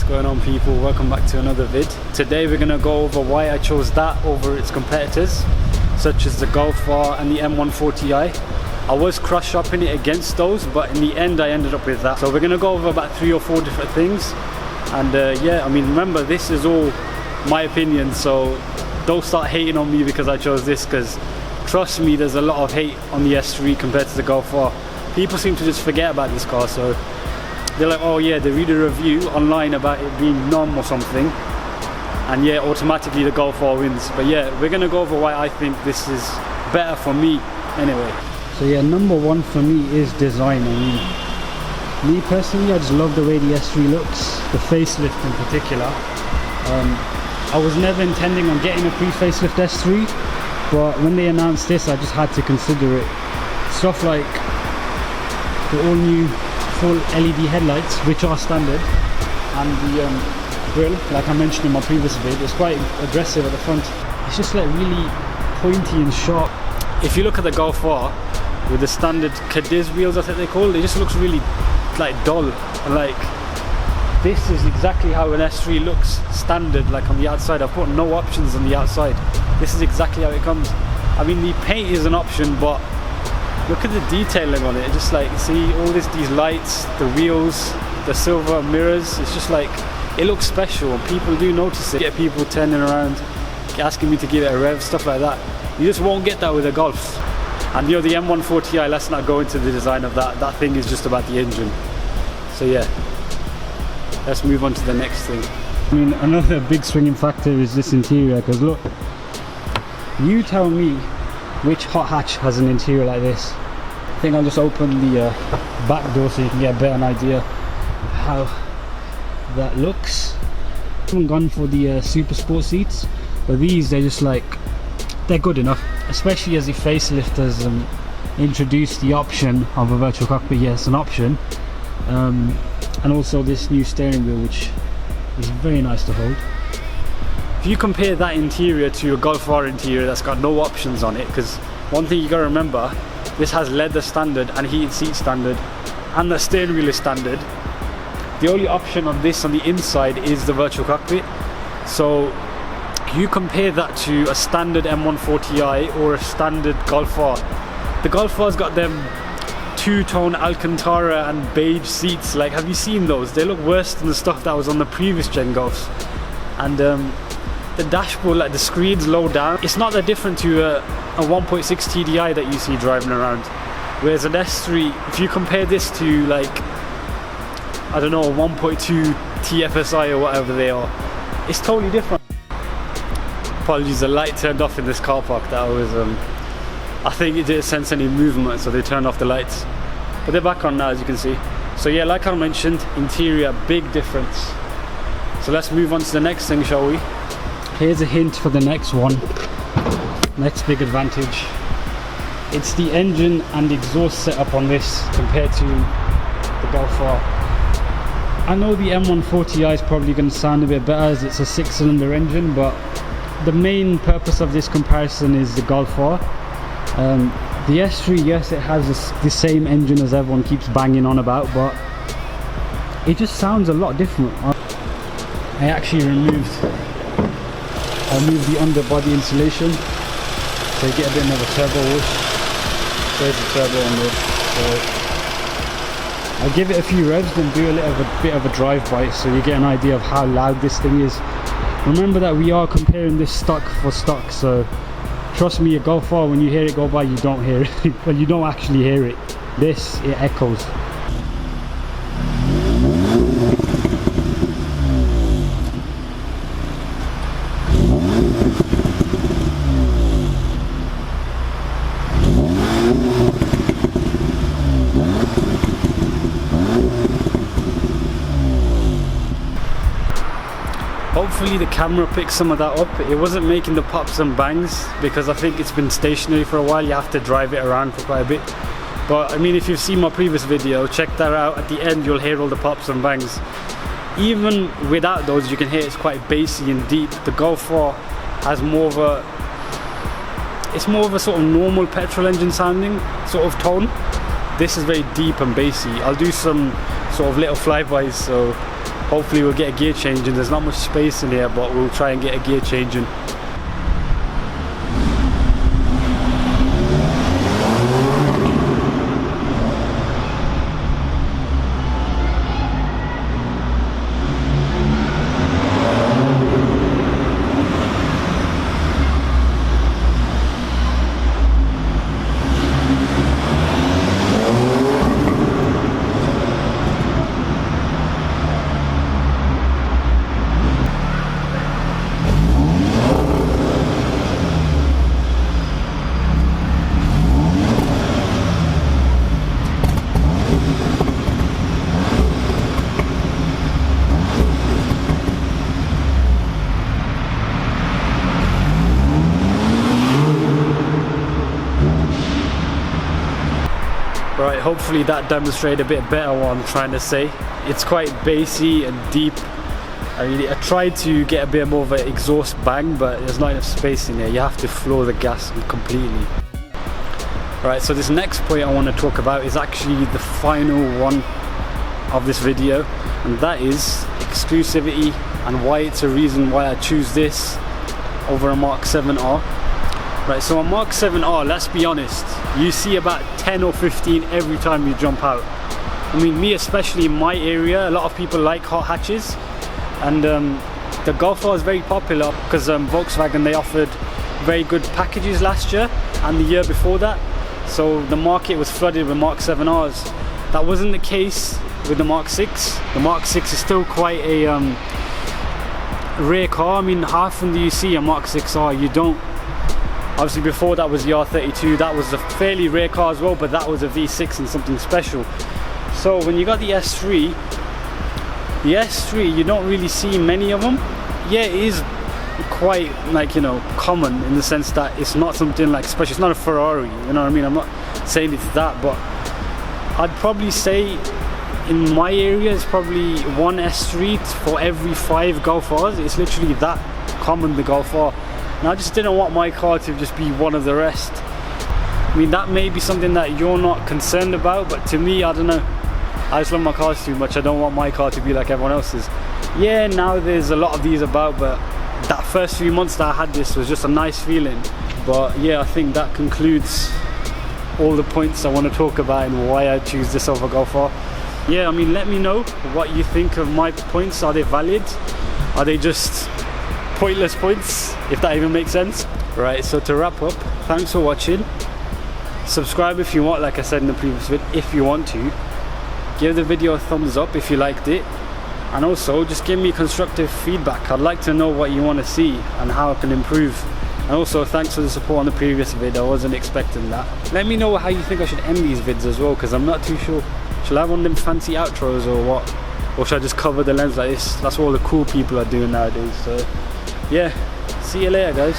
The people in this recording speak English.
What's going on, people? Welcome back to another vid. Today we're going to go over why I chose that over its competitors, such as the Golf R and the M140i. I was cross-shopping it against those, but in the end I ended up with that. So we're going to go over about 3 or 4 different things. And yeah, I mean, remember, this is all my opinion, so don't start hating on me because I chose this, because trust me, there's a lot of hate on the S3 compared to the Golf R. People seem to just forget about this car, so they're like, oh yeah, they read a review online about it being numb or something, and yeah, automatically the Golf R wins. But yeah, we're gonna go over why I think this is better for me anyway. So yeah, number one for me is design. I mean, me personally, I just love the way the S3 looks, the facelift in particular. I was never intending on getting a pre-facelift S3, but when they announced this, I just had to consider it. Stuff like the all new full LED headlights, which are standard, and the grille, like I mentioned in my previous video, it's quite aggressive at the front. It's just like really pointy and sharp. If you look at the Golf R with the standard Cadiz wheels, I think they call it, just looks really like dull. And like, this is exactly how an S3 looks standard, like on the outside. I've put no options on the outside. This is exactly how it comes. I mean, the paint is an option, but look at the detailing on it. Just like, see all these lights, the wheels, the silver mirrors. It's just like, it looks special. People do notice it. Get people turning around, asking me to give it a rev, stuff like that. You just won't get that with a Golf. And you know, the M140i, let's not go into the design of that. That thing is just about the engine. So yeah, let's move on to the next thing. I mean, another big swinging factor is this interior, because look, you tell me which hot hatch has an interior like this. I think I'll just open the back door so you can get a better idea how that looks. I haven't gone for the super sport seats, but these, they're just like, they're good enough, especially as the facelift has introduced the option of a virtual cockpit. Yes, an option, and also this new steering wheel, which is very nice to hold. If you compare that interior to a Golf R interior that's got no options on it, because one thing you gotta remember, this has leather standard and heated seat standard, and the steering wheel is standard. The only option on this on the inside is the virtual cockpit. So you compare that to a standard M140i or a standard Golf R. The Golf R's got them two-tone Alcantara and beige seats. Like, have you seen those? They look worse than the stuff that was on the previous gen Golfs. And the dashboard, like the screen's low down. It's not that different to a 1.6 TDI that you see driving around. Whereas an S3, if you compare this to like, I don't know, a 1.2 TFSI or whatever they are, it's totally different. Apologies, the light turned off in this car park. That was, I think it didn't sense any movement, so they turned off the lights. But they're back on now, as you can see. So yeah, like I mentioned, interior, big difference. So let's move on to the next thing, shall we? Here's a hint for the next one. Next big advantage. It's the engine and exhaust setup on this compared to the Golf R. I know the M140i is probably going to sound a bit better as it's a 6-cylinder engine, but the main purpose of this comparison is the Golf R. The S3, yes, it has the same engine as everyone keeps banging on about, but it just sounds a lot different. I actually removed the underbody insulation, so you get a bit more of a turbo wash. There's the turbo on there. So I'll give it a few revs, then do a bit of a drive-by, so you get an idea of how loud this thing is. Remember that we are comparing this stock for stock, so trust me, a Golf R, when you hear it go by, you don't hear it. Well, you don't actually hear it. This, it echoes. Hopefully the camera picks some of that up. It wasn't making the pops and bangs because I think it's been stationary for a while. You have to drive it around for quite a bit. But I mean, if you've seen my previous video, check that out. At the end you'll hear all the pops and bangs. Even without those, you can hear it's quite bassy and deep. The Golf R has more of a, it's more of a sort of normal petrol engine sounding sort of tone. This is very deep and bassy. I'll do some sort of little flybys, so hopefully we'll get a gear change in. There's not much space in here, but we'll try and get a gear change in. Right, hopefully that demonstrated a bit better what I'm trying to say. It's quite bassy and deep. I tried to get a bit more of an exhaust bang, but there's not enough space in here. You have to floor the gas completely. Right, so this next point I want to talk about is actually the final one of this video, and that is exclusivity and why it's a reason why I choose this over a Mark 7R. Right, so a Mark 7R, let's be honest, you see about 10 or 15 every time you jump out. I mean, me especially in my area, a lot of people like hot hatches, and the Golf R is very popular because Volkswagen, they offered very good packages last year and the year before that, so the market was flooded with Mark 7Rs. That wasn't the case with the Mark 6. The Mark 6 is still quite a rare car. I mean, how often do you see a Mark 6R? You don't. Obviously before that was the R32, that was a fairly rare car as well, but that was a V6 and something special. So when you got the S3, you don't really see many of them. Yeah, it is quite, like, you know, common in the sense that it's not something like special. It's not a Ferrari, you know what I mean? I'm not saying it's that, but I'd probably say in my area it's probably one S3 for every 5 Golf Rs. It's literally that common, the Golf R. And I just didn't want my car to just be one of the rest. I mean, that may be something that you're not concerned about, but to me, I don't know. I just love my cars too much. I don't want my car to be like everyone else's. Yeah, now there's a lot of these about, but that first few months that I had this was just a nice feeling. But yeah, I think that concludes all the points I want to talk about and why I choose this over Golf R. Yeah, I mean, let me know what you think of my points. Are they valid? Are they just pointless points, if that even makes sense? Right, so to wrap up, thanks for watching. Subscribe if you want, like I said in the previous video, if you want to. Give the video a thumbs up if you liked it, and also just give me constructive feedback. I'd like to know what you want to see and how I can improve. And also thanks for the support on the previous video. I wasn't expecting that. Let me know how you think I should end these vids as well, because I'm not too sure. Shall I have one of them fancy outros or what? Or should I just cover the lens like this? That's what all the cool people are doing nowadays. So yeah, see you later guys.